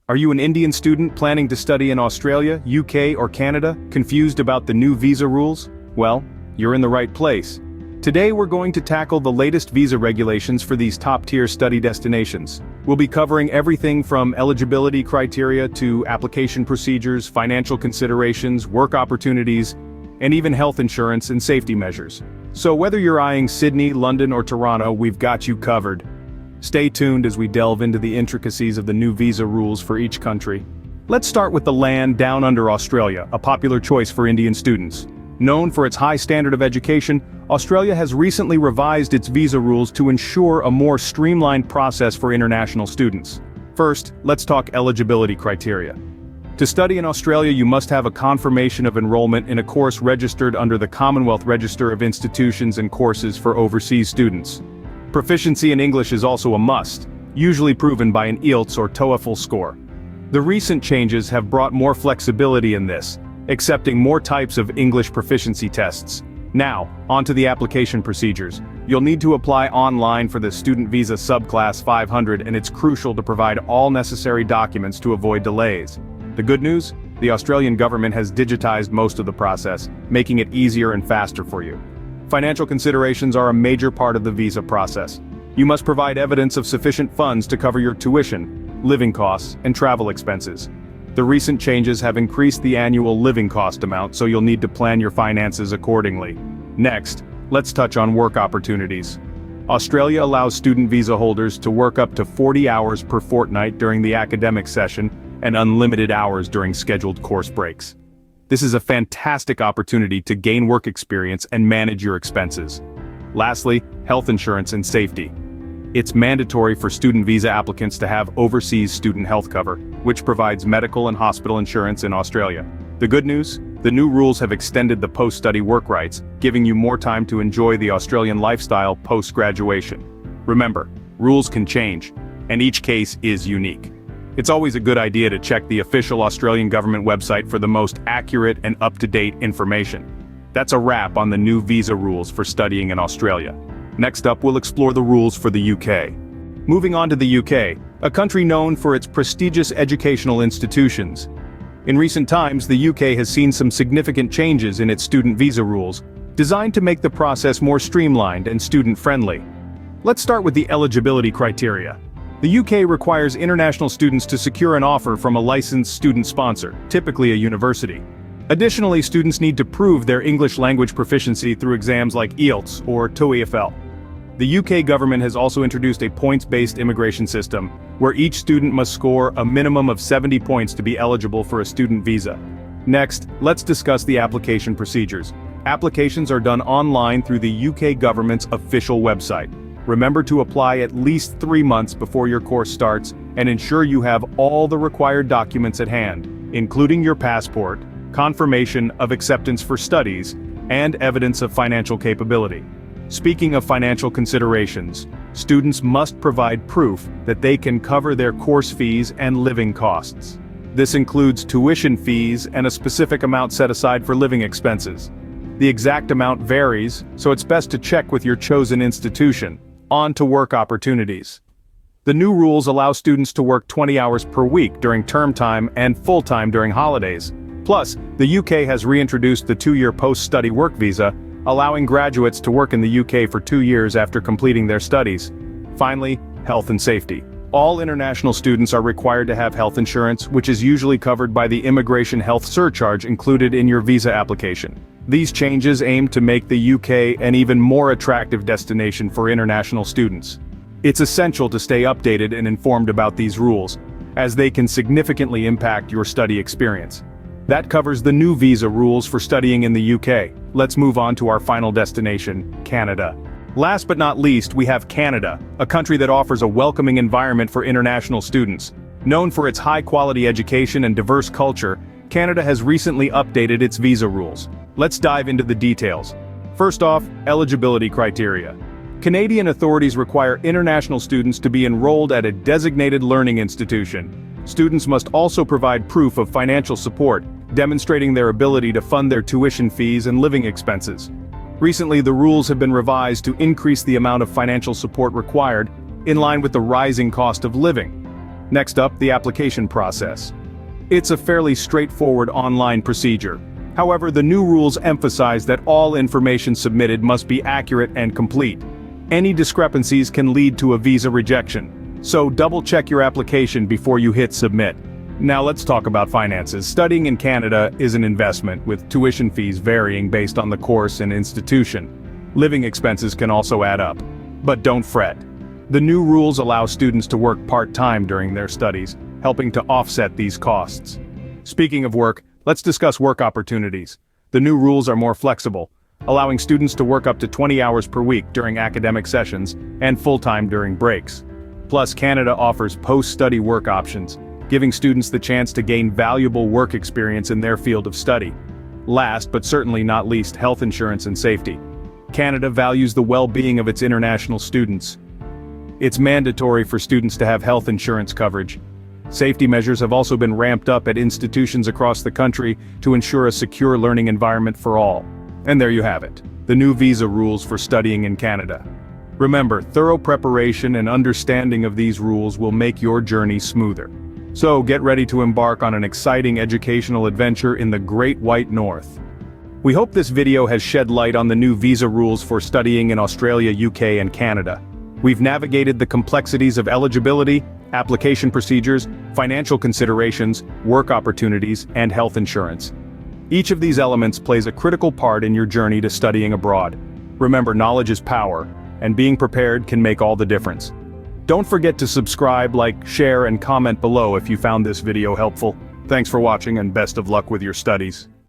Are you an Indian student planning to study in Australia, UK, or Canada, confused about the new visa rules? Well, you're in the right place. Today we're going to tackle the latest visa regulations for these top-tier study destinations. We'll be covering everything from eligibility criteria to application procedures, financial considerations, work opportunities, and even health insurance and safety measures. So whether you're eyeing Sydney, London, or Toronto, we've got you covered. Stay tuned as we delve into the intricacies of the new visa rules for each country. Let's start with the land down under Australia, a popular choice for Indian students. Known for its high standard of education, Australia has recently revised its visa rules to ensure a more streamlined process for international students. First, let's talk eligibility criteria. To study in Australia, you must have a confirmation of enrollment in a course registered under the Commonwealth Register of Institutions and Courses for Overseas Students. Proficiency in English is also a must, usually proven by an IELTS or TOEFL score. The recent changes have brought more flexibility in this, accepting more types of English proficiency tests. Now, onto the application procedures. You'll need to apply online for the Student Visa Subclass 500, and it's crucial to provide all necessary documents to avoid delays. The good news? The Australian government has digitized most of the process, making it easier and faster for you. Financial considerations are a major part of the visa process. You must provide evidence of sufficient funds to cover your tuition, living costs, and travel expenses. The recent changes have increased the annual living cost amount, so you'll need to plan your finances accordingly. Next, let's touch on work opportunities. Australia allows student visa holders to work up to 40 hours per fortnight during the academic session and unlimited hours during scheduled course breaks. This is a fantastic opportunity to gain work experience and manage your expenses. Lastly, health insurance and safety. It's mandatory for student visa applicants to have overseas student health cover, which provides medical and hospital insurance in Australia. The good news? The new rules have extended the post-study work rights, giving you more time to enjoy the Australian lifestyle post-graduation. Remember, rules can change, and each case is unique. It's always a good idea to check the official Australian government website for the most accurate and up-to-date information. That's a wrap on the new visa rules for studying in Australia. Next up, we'll explore the rules for the UK. Moving on to the UK, a country known for its prestigious educational institutions. In recent times, the UK has seen some significant changes in its student visa rules, designed to make the process more streamlined and student-friendly. Let's start with the eligibility criteria. The UK requires international students to secure an offer from a licensed student sponsor, typically a university. Additionally, students need to prove their English language proficiency through exams like IELTS or TOEFL. The UK government has also introduced a points-based immigration system, where each student must score a minimum of 70 points to be eligible for a student visa. Next, let's discuss the application procedures. Applications are done online through the UK government's official website. Remember to apply at least 3 months before your course starts, and ensure you have all the required documents at hand, including your passport, confirmation of acceptance for studies, and evidence of financial capability. Speaking of financial considerations, students must provide proof that they can cover their course fees and living costs. This includes tuition fees and a specific amount set aside for living expenses. The exact amount varies, so it's best to check with your chosen institution. On to work opportunities. The new rules allow students to work 20 hours per week during term time and full-time during holidays. Plus, the UK has reintroduced the 2-year post-study work visa, allowing graduates to work in the UK for 2 years after completing their studies. Finally, health and safety. All international students are required to have health insurance, which is usually covered by the immigration health surcharge included in your visa application. These changes aim to make the UK an even more attractive destination for international students. It's essential to stay updated and informed about these rules, as they can significantly impact your study experience. That covers the new visa rules for studying in the UK. Let's move on to our final destination, Canada. Last but not least, we have Canada, a country that offers a welcoming environment for international students. Known for its high-quality education and diverse culture, Canada has recently updated its visa rules. Let's dive into the details. First off, eligibility criteria. Canadian authorities require international students to be enrolled at a designated learning institution. Students must also provide proof of financial support, demonstrating their ability to fund their tuition fees and living expenses. Recently, the rules have been revised to increase the amount of financial support required, in line with the rising cost of living. Next up, the application process. It's a fairly straightforward online procedure. However, the new rules emphasize that all information submitted must be accurate and complete. Any discrepancies can lead to a visa rejection, so double-check your application before you hit submit. Now let's talk about finances. Studying in Canada is an investment, with tuition fees varying based on the course and institution. Living expenses can also add up. But don't fret. The new rules allow students to work part-time during their studies, helping to offset these costs. Speaking of work, let's discuss work opportunities. The new rules are more flexible, allowing students to work up to 20 hours per week during academic sessions and full-time during breaks. Plus, Canada offers post-study work options, giving students the chance to gain valuable work experience in their field of study. Last, but certainly not least, health insurance and safety. Canada values the well-being of its international students. It's mandatory for students to have health insurance coverage. Safety measures have also been ramped up at institutions across the country to ensure a secure learning environment for all. And there you have it, the new visa rules for studying in Canada. Remember, thorough preparation and understanding of these rules will make your journey smoother. So get ready to embark on an exciting educational adventure in the Great White North. We hope this video has shed light on the new visa rules for studying in Australia, UK, and Canada. We've navigated the complexities of eligibility, application procedures, financial considerations, work opportunities, and health insurance. Each of these elements plays a critical part in your journey to studying abroad. Remember, knowledge is power, and being prepared can make all the difference. Don't forget to subscribe, like, share, and comment below if you found this video helpful. Thanks for watching and best of luck with your studies.